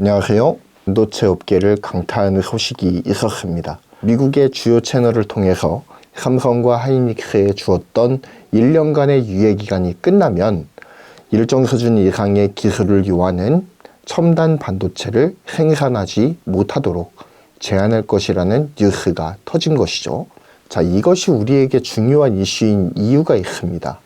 안녕하세요. 반도체 업계를 강타하는 소식이 있었습니다. 미국의 주요 채널을 통해서 삼성과 하이닉스에 주었던 1년간의 유예기간이 끝나면 일정 수준 이상의 기술을 요하는 첨단 반도체를 생산하지 못하도록 제한할 것이라는 뉴스가 터진 것이죠. 자, 이것이 우리에게 중요한 이슈인 이유가 있습니다.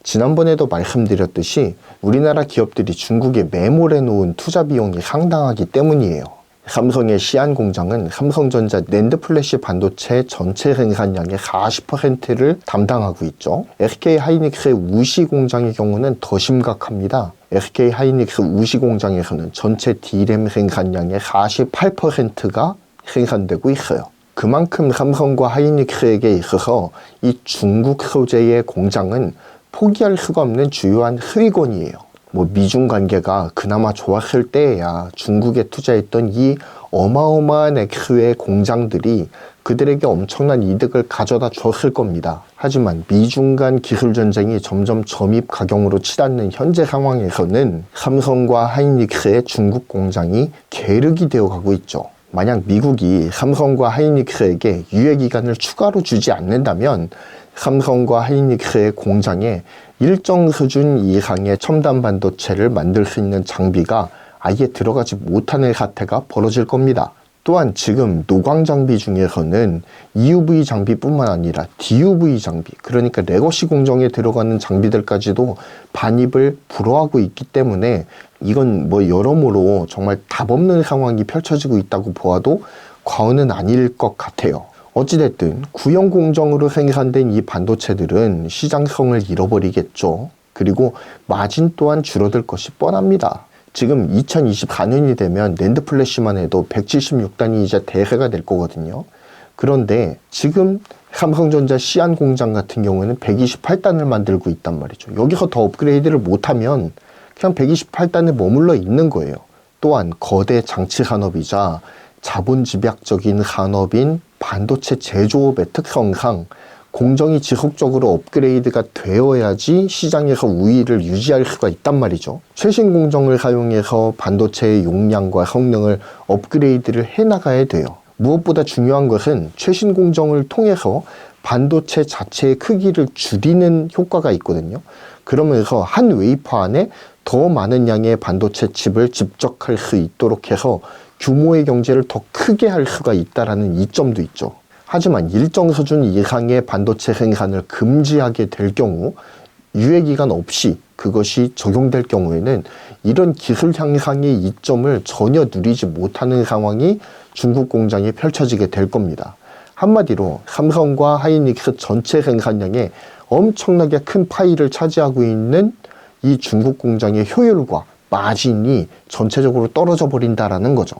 지난번에도 말씀드렸듯이 우리나라 기업들이 중국에 매몰해 놓은 투자 비용이 상당하기 때문이에요. 삼성의 시안 공장은 삼성전자 낸드 플래시 반도체 전체 생산량의 40%를 담당하고 있죠. SK 하이닉스의 우시 공장의 경우는 더 심각합니다. SK 하이닉스 우시 공장에서는 전체 D램 생산량의 48%가 생산되고 있어요. 그만큼 삼성과 하이닉스에게 있어서 이 중국 소재의 공장은 포기할 수가 없는 주요한 수익원이에요. 미중 관계가 그나마 좋았을 때에야 중국에 투자했던 이 어마어마한 액수의 공장들이 그들에게 엄청난 이득을 가져다 줬을 겁니다. 하지만 미중 간 기술 전쟁이 점점 점입 가경으로 치닫는 현재 상황에서는 삼성과 하이닉스의 중국 공장이 계륵이 되어 가고 있죠. 만약 미국이 삼성과 하이닉스에게 유예기간을 추가로 주지 않는다면 삼성과 하이닉스의 공장에 일정 수준 이상의 첨단 반도체를 만들 수 있는 장비가 아예 들어가지 못하는 사태가 벌어질 겁니다. 또한 지금 노광 장비 중에서는 EUV 장비뿐만 아니라 DUV 장비, 그러니까 레거시 공정에 들어가는 장비들까지도 반입을 불허하고 있기 때문에 이건 여러모로 정말 답 없는 상황이 펼쳐지고 있다고 보아도 과언은 아닐 것 같아요. 어찌됐든 구형 공정으로 생산된 이 반도체들은 시장성을 잃어버리겠죠. 그리고 마진 또한 줄어들 것이 뻔합니다. 지금 2024년이 되면 낸드 플래시만 해도 176단이 이제 대세가 될 거거든요. 그런데 지금 삼성전자 시안 공장 같은 경우에는 128단을 만들고 있단 말이죠. 여기서 더 업그레이드를 못하면 그냥 128단에 머물러 있는 거예요. 또한 거대 장치 산업이자 자본집약적인 산업인 반도체 제조업의 특성상 공정이 지속적으로 업그레이드가 되어야지 시장에서 우위를 유지할 수가 있단 말이죠. 최신 공정을 사용해서 반도체의 용량과 성능을 업그레이드를 해나가야 돼요. 무엇보다 중요한 것은 최신 공정을 통해서 반도체 자체의 크기를 줄이는 효과가 있거든요. 그러면서 한 웨이퍼 안에 더 많은 양의 반도체 칩을 집적할 수 있도록 해서 규모의 경제를 더 크게 할 수가 있다는 이점도 있죠. 하지만 일정 수준 이상의 반도체 생산을 금지하게 될 경우 유예기간 없이 그것이 적용될 경우에는 이런 기술 향상의 이점을 전혀 누리지 못하는 상황이 중국 공장에 펼쳐지게 될 겁니다. 한마디로 삼성과 하이닉스 전체 생산량에 엄청나게 큰 파이를 차지하고 있는 이 중국 공장의 효율과 마진이 전체적으로 떨어져 버린다라는 거죠.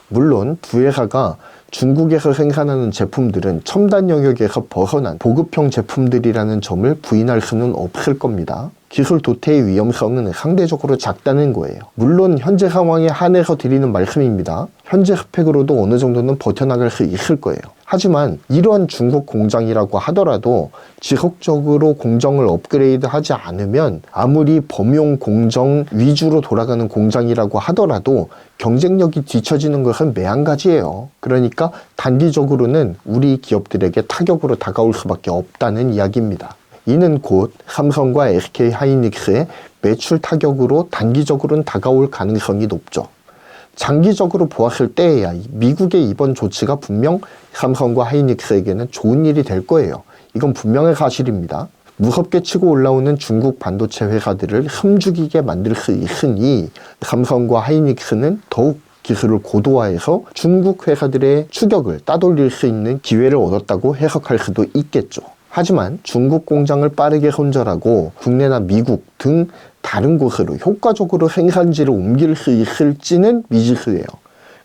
물론 두 회사가 중국에서 생산하는 제품들은 첨단 영역에서 벗어난 보급형 제품들이라는 점을 부인할 수는 없을 겁니다. 기술 도태의 위험성은 상대적으로 작다는 거예요. 물론 현재 상황에 한해서 드리는 말씀입니다. 현재 스펙으로도 어느 정도는 버텨나갈 수 있을 거예요. 하지만 이러한 중국 공장이라고 하더라도 지속적으로 공정을 업그레이드 하지 않으면 아무리 범용 공정 위주로 돌아가는 공장이라고 하더라도 경쟁력이 뒤처지는 것은 매한가지예요. 그러니까 단기적으로는 우리 기업들에게 타격으로 다가올 수밖에 없다는 이야기입니다. 이는 곧 삼성과 SK 하이닉스의 매출 타격으로 단기적으로는 다가올 가능성이 높죠. 장기적으로 보았을 때에야 미국의 이번 조치가 분명 삼성과 하이닉스에게는 좋은 일이 될 거예요. 이건 분명한 사실입니다. 무섭게 치고 올라오는 중국 반도체 회사들을 숨죽이게 만들 수 있으니 삼성과 하이닉스는 더욱 기술을 고도화해서 중국 회사들의 추격을 따돌릴 수 있는 기회를 얻었다고 해석할 수도 있겠죠. 하지만 중국 공장을 빠르게 손절하고 국내나 미국 등 다른 곳으로 효과적으로 생산지를 옮길 수 있을지는 미지수예요.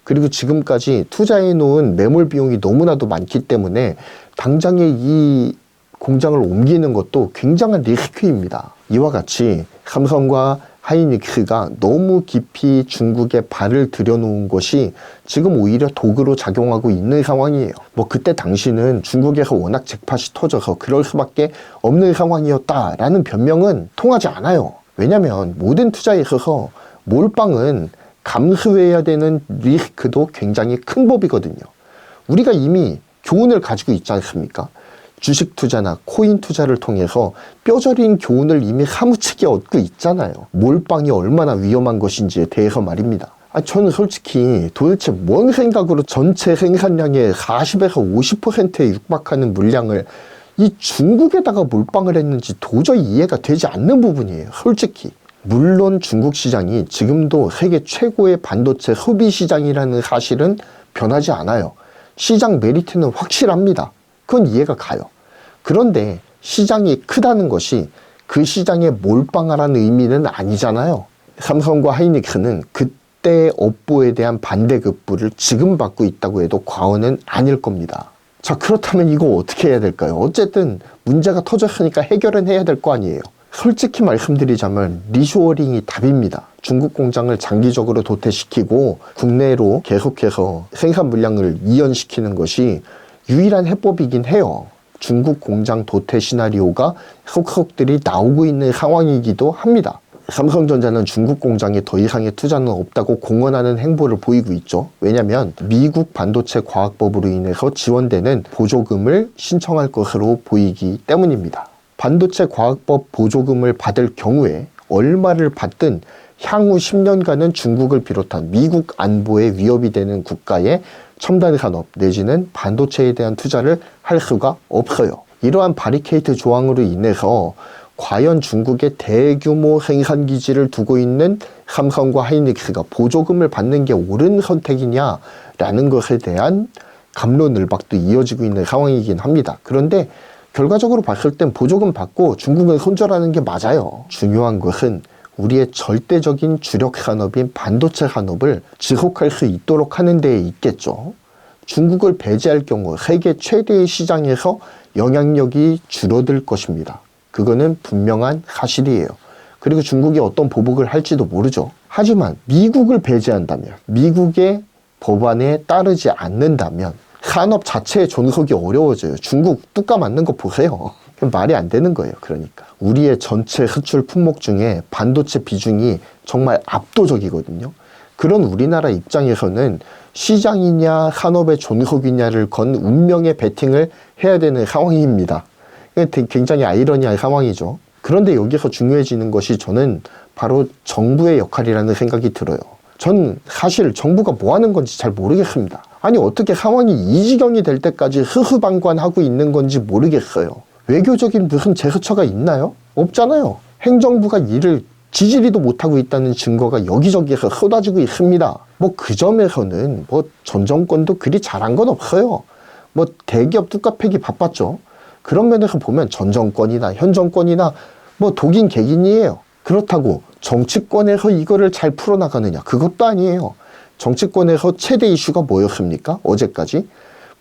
그리고 지금까지 투자해 놓은 매몰 비용이 너무나도 많기 때문에 당장에 이 공장을 옮기는 것도 굉장한 리스크입니다. 이와 같이 삼성과 하이닉스가 너무 깊이 중국에 발을 들여놓은 것이 지금 오히려 도구로 작용하고 있는 상황이에요. 그때 당시는 중국에서 워낙 잭팟이 터져서 그럴 수밖에 없는 상황이었다라는 변명은 통하지 않아요. 왜냐면 모든 투자에 있어서 몰빵은 감수해야 되는 리스크도 굉장히 큰 법이거든요. 우리가 이미 교훈을 가지고 있지 않습니까? 주식 투자나 코인 투자를 통해서 뼈저린 교훈을 이미 사무치게 얻고 있잖아요. 몰빵이 얼마나 위험한 것인지에 대해서 말입니다. 저는 솔직히 도대체 뭔 생각으로 전체 생산량의 40에서 50%에 육박하는 물량을 이 중국에다가 몰빵을 했는지 도저히 이해가 되지 않는 부분이에요. 솔직히. 물론 중국 시장이 지금도 세계 최고의 반도체 소비 시장이라는 사실은 변하지 않아요. 시장 메리트는 확실합니다. 그건 이해가 가요. 그런데 시장이 크다는 것이 그 시장에 몰빵하라는 의미는 아니잖아요. 삼성과 하이닉스는 그때의 업보에 대한 반대급부를 지금 받고 있다고 해도 과언은 아닐 겁니다. 자, 그렇다면 이거 어떻게 해야 될까요? 어쨌든 문제가 터졌으니까 해결은 해야 될 거 아니에요. 솔직히 말씀드리자면 리쇼어링이 답입니다. 중국 공장을 장기적으로 도태시키고 국내로 계속해서 생산 물량을 이연시키는 것이 유일한 해법이긴 해요. 중국 공장 도태 시나리오가 속속들이 나오고 있는 상황이기도 합니다. 삼성전자는 중국 공장에 더 이상의 투자는 없다고 공언하는 행보를 보이고 있죠. 왜냐하면 미국 반도체 과학법으로 인해서 지원되는 보조금을 신청할 것으로 보이기 때문입니다. 반도체 과학법 보조금을 받을 경우에 얼마를 받든 향후 10년간은 중국을 비롯한 미국 안보에 위협이 되는 국가의 첨단 산업 내지는 반도체에 대한 투자를 할 수가 없어요. 이러한 바리케이트 조항으로 인해서 과연 중국의 대규모 생산 기지를 두고 있는 삼성과 하이닉스가 보조금을 받는 게 옳은 선택이냐라는 것에 대한 갑론을박도 이어지고 있는 상황이긴 합니다. 그런데 결과적으로 봤을 땐 보조금 받고 중국은 손절하는 게 맞아요. 중요한 것은 우리의 절대적인 주력 산업인 반도체 산업을 지속할 수 있도록 하는 데에 있겠죠. 중국을 배제할 경우 세계 최대의 시장에서 영향력이 줄어들 것입니다. 그거는 분명한 사실이에요. 그리고 중국이 어떤 보복을 할지도 모르죠. 하지만 미국을 배제한다면, 미국의 법안에 따르지 않는다면 산업 자체의 존속이 어려워져요. 중국 뚜까 맞는 거 보세요. 말이 안 되는 거예요. 그러니까 우리의 전체 수출 품목 중에 반도체 비중이 정말 압도적이거든요. 그런 우리나라 입장에서는 시장이냐 산업의 존속이냐를 건 운명의 배팅을 해야 되는 상황입니다. 굉장히 아이러니한 상황이죠. 그런데 여기서 중요해지는 것이 저는 바로 정부의 역할이라는 생각이 들어요. 전 사실 정부가 뭐 하는 건지 잘 모르겠습니다. 아니 어떻게 상황이 이 지경이 될 때까지 흐흐방관하고 있는 건지 모르겠어요. 외교적인 무슨 제스처가 있나요? 없잖아요. 행정부가 일을 지지리도 못하고 있다는 증거가 여기저기에서 쏟아지고 있습니다. 뭐 그 점에서는 뭐 전 정권도 그리 잘한 건 없어요. 뭐 대기업 뚜까패기 바빴죠. 그런 면에서 보면 전 정권이나 현 정권이나 뭐 독인 객인이에요. 그렇다고 정치권에서 이거를 잘 풀어나가느냐? 그것도 아니에요. 정치권에서 최대 이슈가 뭐였습니까? 어제까지?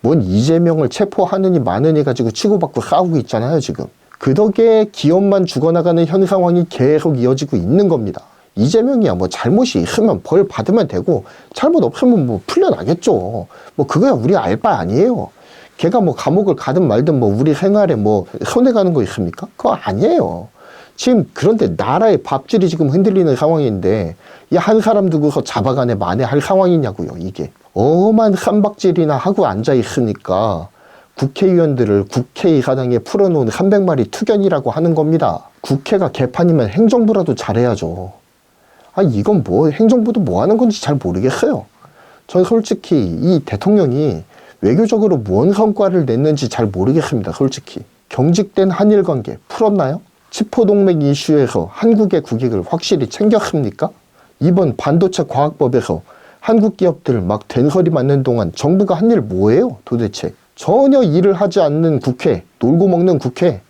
뭔 이재명을 체포하느니 마느니 가지고 치고받고 싸우고 있잖아요, 지금. 그 덕에 기업만 죽어나가는 현 상황이 계속 이어지고 있는 겁니다. 이재명이야 뭐 잘못이 있으면 벌 받으면 되고 잘못 없으면 뭐 풀려나겠죠. 뭐 그거야 우리 알 바 아니에요. 걔가 뭐 감옥을 가든 말든 뭐 우리 생활에 뭐 손해가는 거 있습니까? 그거 아니에요. 지금 그런데 나라의 밥줄이 지금 흔들리는 상황인데 이 한 사람 두고서 잡아가네 만회할 상황이냐고요. 이게 엄한 쌈박질이나 하고 앉아 있으니까 국회의원들을 국회의사당에 풀어놓은 300마리 투견이라고 하는 겁니다. 국회가 개판이면 행정부라도 잘해야죠. 이건 뭐 행정부도 뭐 하는 건지 잘 모르겠어요. 전 솔직히 이 대통령이 외교적으로 무언 성과를 냈는지 잘 모르겠습니다. 솔직히. 경직된 한일 관계 풀었나요? 치포동맹 이슈에서 한국의 국익을 확실히 챙겼습니까? 이번 반도체 과학법에서 한국 기업들 막 된소리 맞는 동안 정부가 한 일 뭐예요 도대체? 전혀 일을 하지 않는 국회, 놀고 먹는 국회,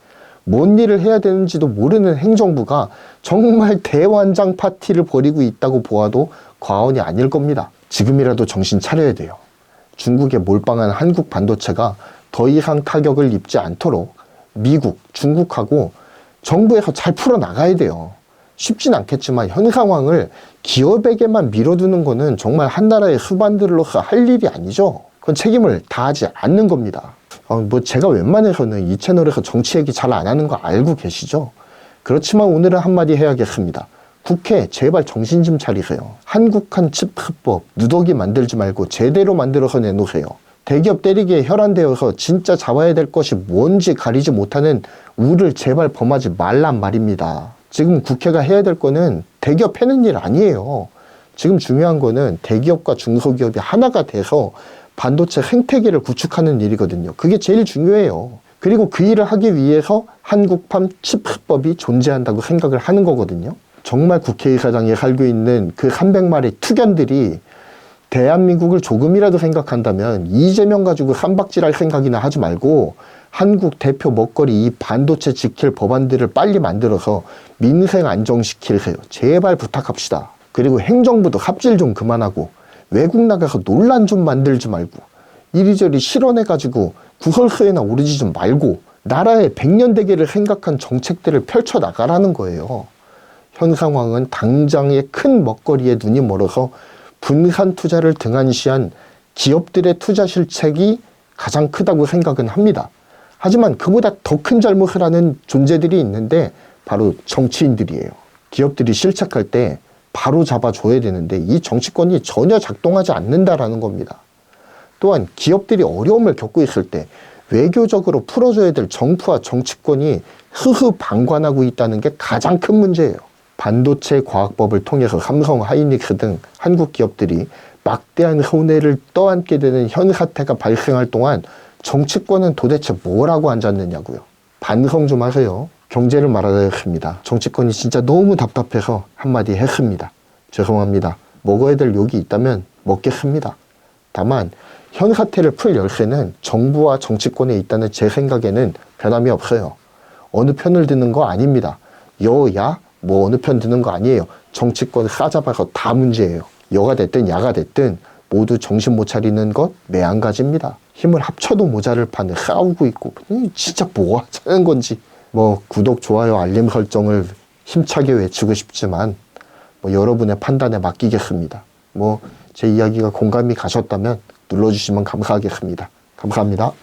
뭔 일을 해야 되는지도 모르는 행정부가 정말 대환장 파티를 벌이고 있다고 보아도 과언이 아닐 겁니다. 지금이라도 정신 차려야 돼요. 중국에 몰빵한 한국 반도체가 더 이상 타격을 입지 않도록 미국, 중국하고 정부에서 잘 풀어나가야 돼요. 쉽진 않겠지만 현 상황을 기업에게만 밀어두는 거는 정말 한 나라의 수반들로서 할 일이 아니죠. 그건 책임을 다하지 않는 겁니다. 뭐 제가 웬만해서는 이 채널에서 정치 얘기 잘 안 하는 거 알고 계시죠? 그렇지만 오늘은 한마디 해야겠습니다. 국회 제발 정신 좀 차리세요. 한국한 칩흑법 누더기 만들지 말고 제대로 만들어서 내놓으세요. 대기업 때리기에 혈안되어서 진짜 잡아야 될 것이 뭔지 가리지 못하는 우를 제발 범하지 말란 말입니다. 지금 국회가 해야 될 거는 대기업 패는 일 아니에요. 지금 중요한 거는 대기업과 중소기업이 하나가 돼서 반도체 생태계를 구축하는 일이거든요. 그게 제일 중요해요. 그리고 그 일을 하기 위해서 한국판 칩흑법이 존재한다고 생각을 하는 거거든요. 정말 국회의사당에 살고 있는 그 300마리 투견들이 대한민국을 조금이라도 생각한다면 이재명 가지고 쌈박질할 생각이나 하지 말고 한국 대표 먹거리 이 반도체 지킬 법안들을 빨리 만들어서 민생 안정시키세요. 제발 부탁합시다. 그리고 행정부도 갑질 좀 그만하고 외국 나가서 논란 좀 만들지 말고 이리저리 실언해가지고 구설수에나 오르지 좀 말고 나라의 백년대계를 생각한 정책들을 펼쳐나가라는 거예요. 현 상황은 당장의 큰 먹거리에 눈이 멀어서 분산 투자를 등한시한 기업들의 투자 실책이 가장 크다고 생각은 합니다. 하지만 그보다 더 큰 잘못을 하는 존재들이 있는데 바로 정치인들이에요. 기업들이 실책할 때 바로 잡아줘야 되는데 이 정치권이 전혀 작동하지 않는다라는 겁니다. 또한 기업들이 어려움을 겪고 있을 때 외교적으로 풀어줘야 될 정부와 정치권이 흐흐방관하고 있다는 게 가장 큰 문제예요. 반도체 과학법을 통해서 삼성, 하이닉스 등 한국 기업들이 막대한 손해를 떠안게 되는 현 사태가 발생할 동안 정치권은 도대체 뭐라고 앉았느냐고요. 반성 좀 하세요. 경제를 말하였습니다. 정치권이 진짜 너무 답답해서 한마디 했습니다. 죄송합니다. 먹어야 될 욕이 있다면 먹겠습니다. 다만 현 사태를 풀 열쇠는 정부와 정치권에 있다는 제 생각에는 변함이 없어요. 어느 편을 드는 거 아닙니다. 여야 뭐 어느 편 드는 거 아니에요. 정치권 싸잡아서 다 문제예요. 여가 됐든 야가 됐든 모두 정신 못 차리는 것 매한가지입니다. 힘을 합쳐도 모자를 파는 싸우고 있고 진짜 뭐 하자는 건지. 뭐 구독, 좋아요, 알림 설정을 힘차게 외치고 싶지만 뭐 여러분의 판단에 맡기겠습니다. 뭐 제 이야기가 공감이 가셨다면 눌러주시면 감사하겠습니다. 감사합니다.